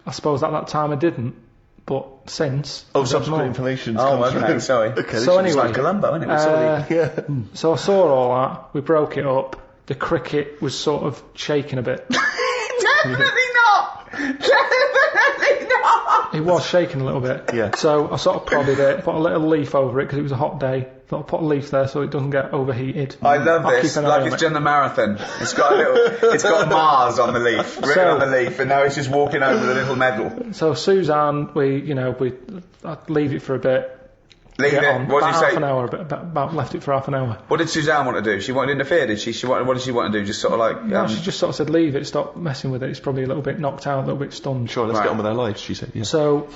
I suppose at that time I didn't, but since... Oh, I don't subsequent know. Oh, information's come okay, through. sorry. Okay, So It's anyway, like Columbo, isn't it? We saw the- yeah. so I saw all that, we broke it up, the cricket was sort of shaking a bit. Definitely not! Definitely not! It was shaking a little bit. Yeah. So I sort of prodded it, put a little leaf over it because it was a hot day. Thought I'd put a leaf there so it doesn't get overheated. I love I'll this, keep an eye like on it's it. done the marathon. It's got a little, it's got Mars on the leaf, written So- on the leaf, and now it's just walking over the little medal. So Suzanne, I'd leave it for a bit. Leave Get it. on. What did About you half say? an hour, about left it for half an hour. What did Suzanne want to do? She wanted to interfere, did she? What did she want to do? Just sort of like... No, she just sort of said leave it, stop messing with it. It's probably a little bit knocked out, a little bit stunned. Sure, let's Right. get on with our lives, she said. Yeah. So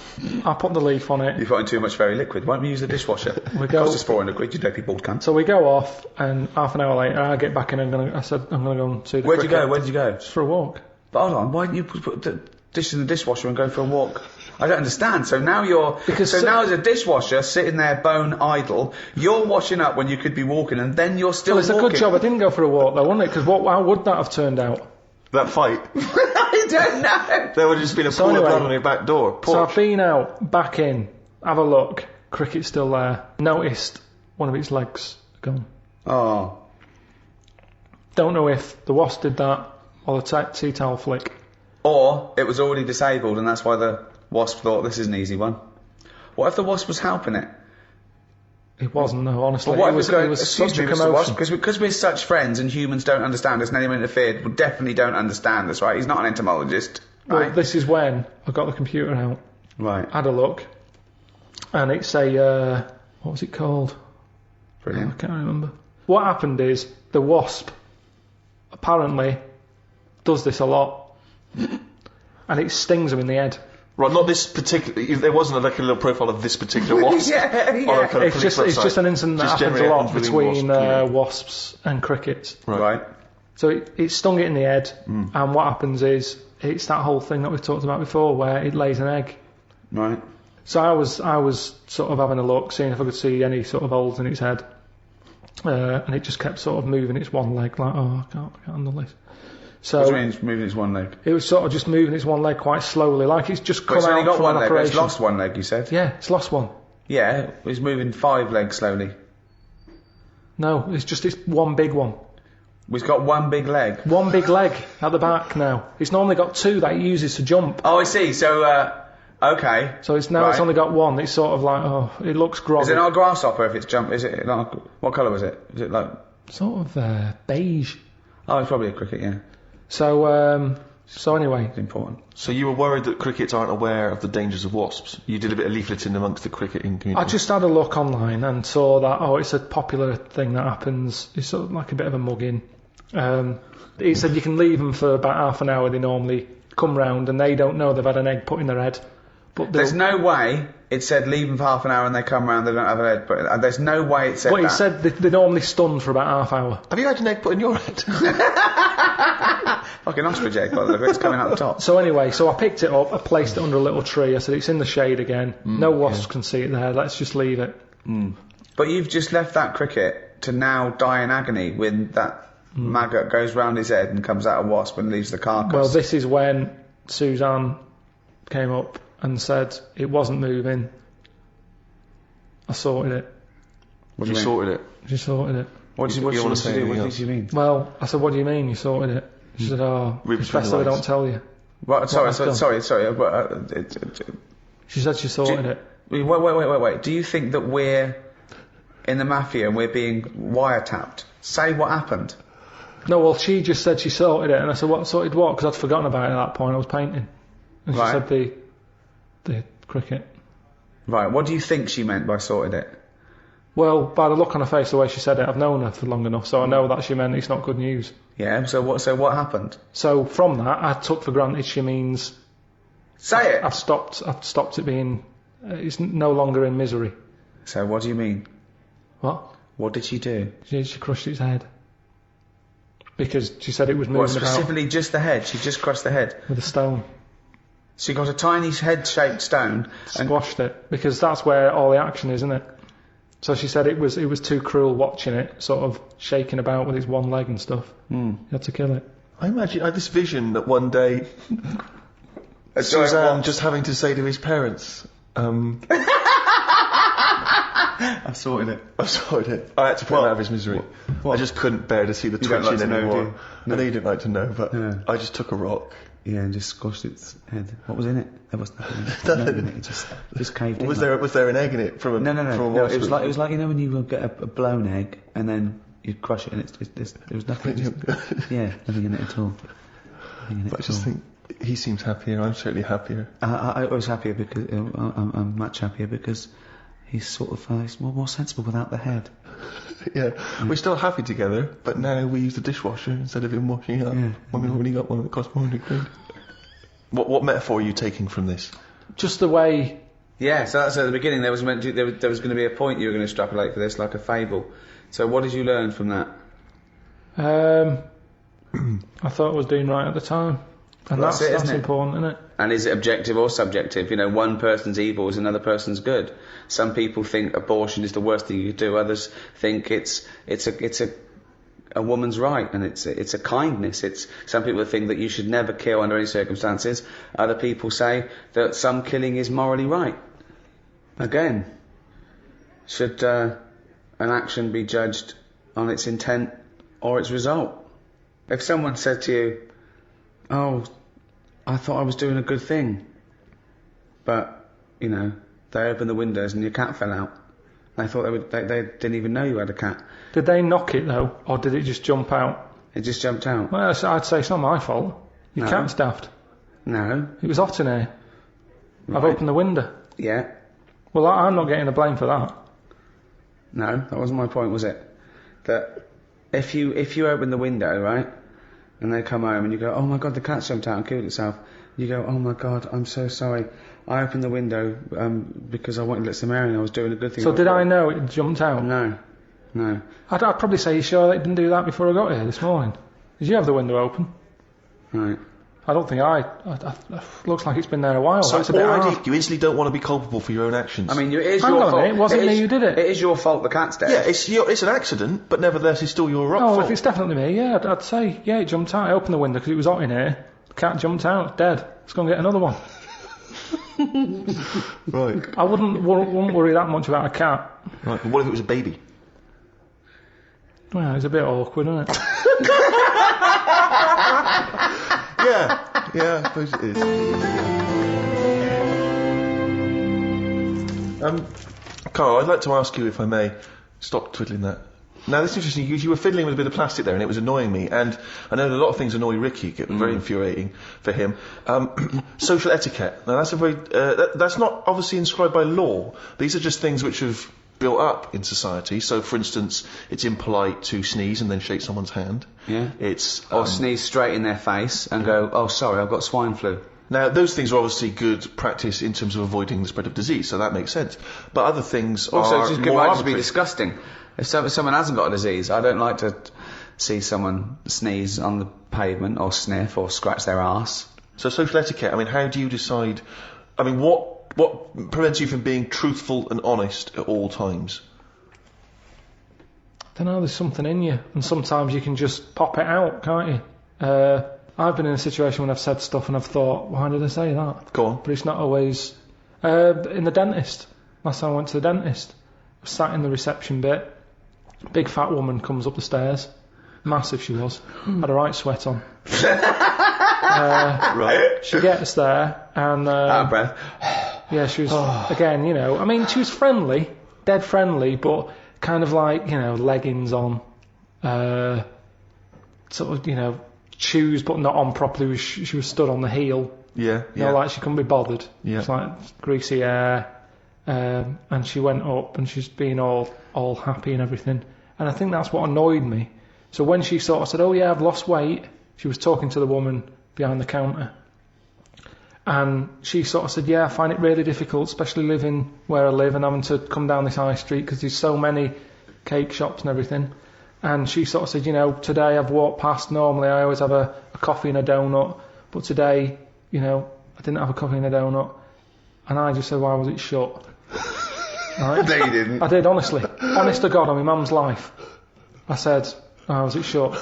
I put the leaf on it. You're putting too much very liquid. Why don't we use the dishwasher? We go- Cost us 400 quid, you dirty bald cunt. So we go off, and half an hour later I get back in and I said I'm going to go and see the Where'd you cricket. go? Where did you go? Just for a walk. But hold on, why didn't you put the dish in the dishwasher and go for a walk? I don't understand. So now now as a dishwasher sitting there bone idle, you're washing up when you could be walking, and then you're still Well, it's walking. a good job I didn't go for a walk though, wasn't it? Because how would that have turned out? That fight. I don't know. There would have just been a pool anyway, of blood on your back door. So Porch. I've been out, back in, have a look. Cricket's still there. Noticed one of its legs gone. Oh, Don't know if the wasp did that or the tea towel flick. or it was already disabled, and that's why the wasp thought this is an easy one. What if the wasp was helping it? It wasn't, no, honestly. But what It if was, it's going, it was excuse such me, a Mr. Wasp, commotion. because we're such friends and humans don't understand us and anyone interfered will definitely don't understand us, right? He's not an entomologist, Well, right? this is when I got the computer out, Right, had a look, and it's a, what was it called? I brilliant. can't remember. What happened is the wasp apparently does this a lot, and it stings them in the head. Right, not this particular... There wasn't like a little profile of this particular wasp. Yeah. On a kind of It's just police website. an incident that Just happens a generally lot happens between wasps, wasps and crickets. Right. So it stung it in the head, and what happens is it's that whole thing that we've talked about before, where it lays an egg. Right. So I was sort of having a look, seeing if I could see any sort of holes in its head, and it just kept sort of moving its one leg, like, oh, I can't handle this. What do you So mean it's moving its one leg? it was sort of just moving its one leg quite slowly, like it's just But come it's only out got from one an leg, but operation. it's lost one leg, you said? Yeah, it's lost one. Yeah, it's moving 5 legs slowly. No, it's one big one. We've got one big leg. One big leg at the back now. It's normally got two that it uses to jump. Oh, I see. So, okay. So it's now it's Right. only got one. It's sort of like, oh, it looks groggy. Is it not a grasshopper if it's jump? Is it not? What colour was it? Is it like? Sort of beige. Oh, it's probably a cricket. Yeah, So anyway, it's important. So you were worried that crickets aren't aware of the dangers of wasps. You did a bit of leafleting amongst the cricketing community. I just had a look online and saw that, it's a popular thing that happens. It's sort of like a bit of a mugging. It said you can leave them for about half an hour. They normally come round and they don't know they've had an egg put in their head. But There's no way it said leave them for half an hour and they come round. They don't have an egg. But there's no way it said But that. it said they're normally stunned for about half hour. Have you had an egg put in your head? Fucking ostrich egg, by the look of it. It's coming out the top. So anyway, I picked it up, I placed it under a little tree. I said it's in the shade again. No wasps can see it there. Let's just leave it. But you've just left that cricket to now die in agony when that maggot goes round his head and comes out a wasp and leaves the carcass. Well, this is when Suzanne came up and said it wasn't moving. I sorted it. What do You you mean? sorted it. She sorted it. What do you You want wanna to say do? anything What else? do you mean? Well, I said, what do you mean you sorted it? She said, Read it's between best the that I lines. don't tell you. What, sorry. She said she sorted it. Wait. Do you think that we're in the mafia and we're being wiretapped? Say what happened. No, well, she just said she sorted it, and I said, what, sorted what? Because I'd forgotten about it at that point, I was painting. And she Right. said the cricket. Right, what do you think she meant by sorted it? Well, by the look on her face, the way she said it, I've known her for long enough, so I know that she meant it's not good news. Yeah, so what happened? So from that, I took for granted she means... Say it! I've stopped it being... it's no longer in misery. So what do you mean? What? What did she do? She crushed its head. Because she said it was moving specifically just the head? She just crushed the head? With a stone. She got a tiny head-shaped stone... Squashed it, because that's where all the action is, isn't it? So she said it was too cruel watching it, sort of shaking about with its one leg and stuff. You had to kill it. I imagine I had this vision that one day Suzanne just having to say to his parents, I sorted it. I had to put him out of his misery. What? I just couldn't bear to see the twitching like anymore. No, you didn't like to know, but I just took a rock. Yeah, and just squashed its head. What was in it? There was nothing in it. It just caved in. Was there an egg in it from a No. It was like you know when you get a blown egg and then you crush it and there was nothing. Nothing in it at all. But I just think he seems happier. I'm certainly happier. I was happier because I'm much happier because he's sort of he's more sensible without the head. Yeah, we're still happy together, but now we use the dishwasher instead of him washing it up when we've already got one that costs 400 quid. What metaphor are you taking from this? Just the way... Yeah, so that's at the beginning. There was going to be a point you were going to extrapolate for this, like a fable. So what did you learn from that? I thought I was doing right at the time. And that's important, isn't it? And is it objective or subjective? You know, one person's evil is another person's good. Some people think abortion is the worst thing you could do. Others think it's a woman's right, and it's a kindness. Some people think that you should never kill under any circumstances. Other people say that some killing is morally right. Again, should an action be judged on its intent or its result? If someone said to you, "Oh, I thought I was doing a good thing," but they opened the windows and your cat fell out. They thought they didn't even know you had a cat. Did they knock it though, or did it just jump out? It just jumped out. Well, I'd say it's not my fault. Your cat's daft. No. It was hot in here. Right. I've opened the window. Yeah. Well, I'm not getting the blame for that. No, that wasn't my point, was it? That if you open the window, right, and they come home and you go, "Oh my God, the cat jumped out and killed itself." You go, "Oh my God, I'm so sorry. I opened the window because I wanted to let some air in. I was doing a good thing." So did I know it jumped out? No. I'd probably say, "You sure they didn't do that before I got here this morning? Did you have the window open?" Right. I don't think looks like it's been there a while. So that's a bit already hard. you instantly don't want to be culpable for your own actions. I mean, it is Hang your on fault. a minute, it wasn't me who did it. It is your fault the cat's dead. Yeah, it's an accident, but nevertheless it's still your fault. If it's definitely me, I'd say, it jumped out. I opened the window because it was hot in here. The cat jumped out, dead. Let's go and get another one. Right. I wouldn't worry that much about a cat. Right, but what if it was a baby? Well, it's a bit awkward, isn't it? Yeah, I suppose it is. Karl, I'd like to ask you, if I may, stop twiddling that. Now, this is interesting. You were fiddling with a bit of plastic there, and it was annoying me. And I know that a lot of things annoy Ricky, get very infuriating for him. Social etiquette. Now, that's that's not obviously inscribed by law. These are just things which have built up in society. So, for instance, it's impolite to sneeze and then shake someone's hand. Yeah. Or sneeze straight in their face and go, "Oh, sorry, I've got swine flu." Now, those things are obviously good practice in terms of avoiding the spread of disease, so that makes sense. But other things also, are it more might just arbitrary. be disgusting. If someone hasn't got a disease, I don't like to see someone sneeze on the pavement or sniff or scratch their arse. So social etiquette, I mean, how do you decide... I mean, what prevents you from being truthful and honest at all times? I don't know, there's something in you, and sometimes you can just pop it out, can't you? I've been in a situation when I've said stuff and I've thought, why did I say that? Go on. But it's not always... in the dentist. Last time I went to the dentist, I was sat in the reception bit. Big fat woman comes up the stairs. Massive she was. Had a right sweat on. Right. She gets there and... Out of breath. Yeah, she was... Again, I mean, she was friendly. Dead friendly, but kind of like, leggings on. Sort of, shoes but not on properly. She was stood on the heel. Yeah. You know, like she couldn't be bothered. Yeah. It's like greasy hair. And she went up and she's been all happy and everything. And I think that's what annoyed me. So when she sort of said, oh yeah, I've lost weight, she was talking to the woman behind the counter. And she sort of said, yeah, I find it really difficult, especially living where I live and having to come down this high street because there's so many cake shops and everything. And she sort of said, you know, today I've walked past, normally I always have a coffee and a donut, but today, you know, I didn't have a coffee and a donut. And I just said, why was it shut? Right? No, you didn't. I did, honestly. Honest to God, on my mum's life. I said, why was it shut?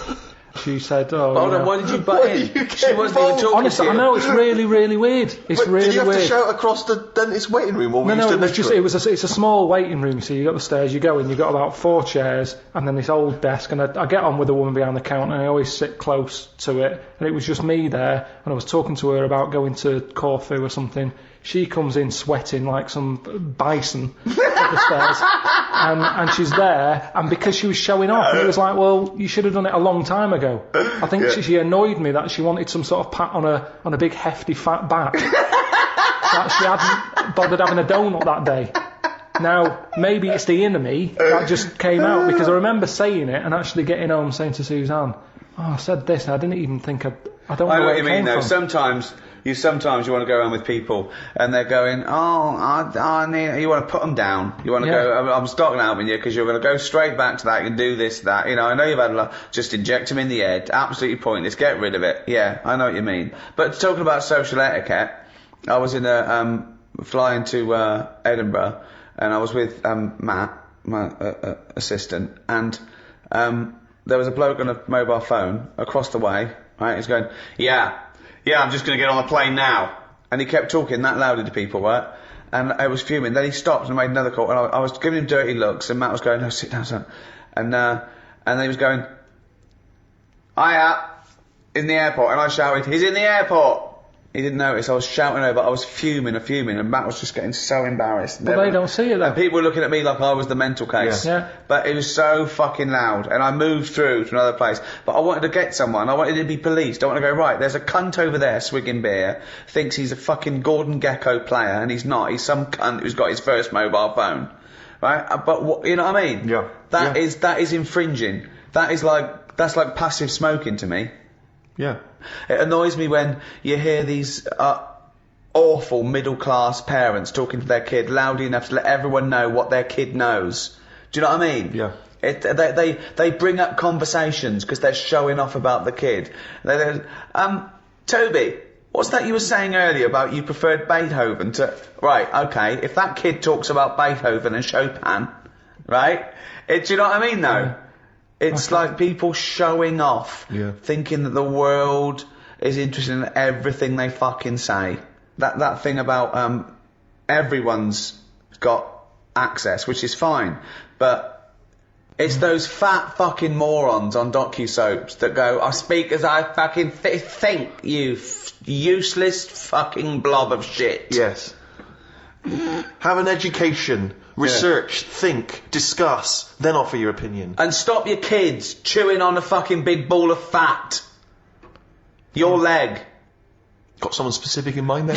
She said, oh, Hold on, why did you butt in? She wasn't even talking honestly, to you. I know, it's really, really weird. It's But really did you have weird. to shout across the dentist waiting room, or were you No, stood it was next just, to it was it's a small waiting room, so you got the stairs, you go in, you've got about 4 chairs, and then this old desk, and I get on with the woman behind the counter, and I always sit close to it, and it was just me there, and I was talking to her about going to Corfu or something. She comes in sweating like some bison up the stairs, and she's there, and because she was showing off, and it was like, well, you should have done it a long time ago. I think she annoyed me that she wanted some sort of pat on a big hefty fat back. That she hadn't bothered having a donut that day. Now, maybe it's the inner me that just came out, because I remember saying it and actually getting home saying to Suzanne, oh, I said this, and I didn't even think I don't know I know where what you it mean, came though. from. Sometimes you want to go around with people and they're going, I need, you want to put them down. You want to go, I'm stopping out with you because you're going to go straight back to that. You can do this, that. You know, I know you've had a lot. Just inject them in the head. Absolutely pointless. Get rid of it. Yeah, I know what you mean. But talking about social etiquette, I was in flying to Edinburgh, and I was with Matt, my assistant, and there was a bloke on a mobile phone across the way. Right, he's going, yeah, I'm just going to get on the plane now. And he kept talking that loudly to people, right? And I was fuming. Then he stopped and made another call, and I was giving him dirty looks, and Matt was going, no, sit down, son. And then he was going, hiya, in the airport. And I shouted, he's in the airport. He didn't notice. I was shouting over. I was fuming, and Matt was just getting so embarrassed. But they don't see it, though. And people were looking at me like I was the mental case. Yeah. But it was so fucking loud, and I moved through to another place. But I wanted to get someone. I wanted to be policed. I wanted to go, right, there's a cunt over there swigging beer, thinks he's a fucking Gordon Gekko player, and he's not. He's some cunt who's got his first mobile phone. Right? But you know what I mean? Yeah. That is infringing. That's like passive smoking to me. Yeah. It annoys me when you hear these awful middle-class parents talking to their kid loudly enough to let everyone know what their kid knows. Do you know what I mean? Yeah. They bring up conversations because they're showing off about the kid. Toby, what's that you were saying earlier about you preferred Beethoven to... Right, okay, if that kid talks about Beethoven and Chopin, right? Do you know what I mean, though? Yeah. It's like people showing off, Yeah. thinking that the world is interested in everything they fucking say. That thing about everyone's got access, which is fine, but it's those fat fucking morons on docu-soaps that go, I speak as I fucking think, you useless fucking blob of shit. Yes. Have an education. Research, think, discuss, then offer your opinion. And stop your kids chewing on a fucking big ball of fat. Your leg. Got someone specific in mind there?